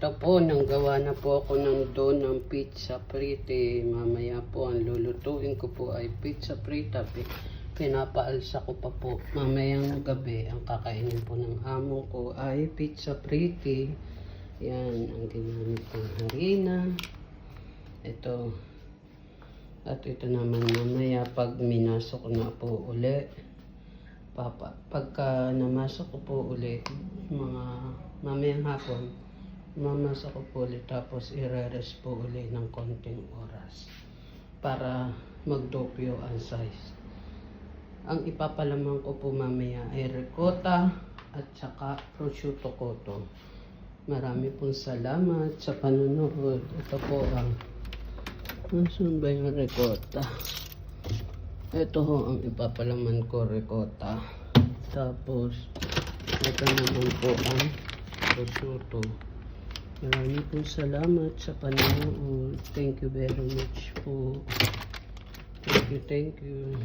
Ito po, nanggawa na po ako ng dough ng pizza prite. Mamaya po, ang lulutuin ko po ay pizza prita. Pinapaalsa ko pa po. Mamayang gabi, ang kakainin po ng amo ko ay pizza prite. Yan, ang ginamit kong harina. Ito. At ito naman mamaya, pag minasok ko na po uli. Pagka namasok ko po uli, mga mamayang hapon, mamasa ko po ulit tapos i-rest po ulit ng konting oras para magdopyo ang size. Ang ipapalaman ko po mamaya ay ricotta at saka prosciutto cotto. Marami pong salamat sa panonood. Ito po ang nasan ba yung ricotta? Ito ho ang ipapalaman ko, ricotta. Tapos ito naman po ang prosciutto. Maraming po salamat sa panonood. Thank you very much po. Thank you.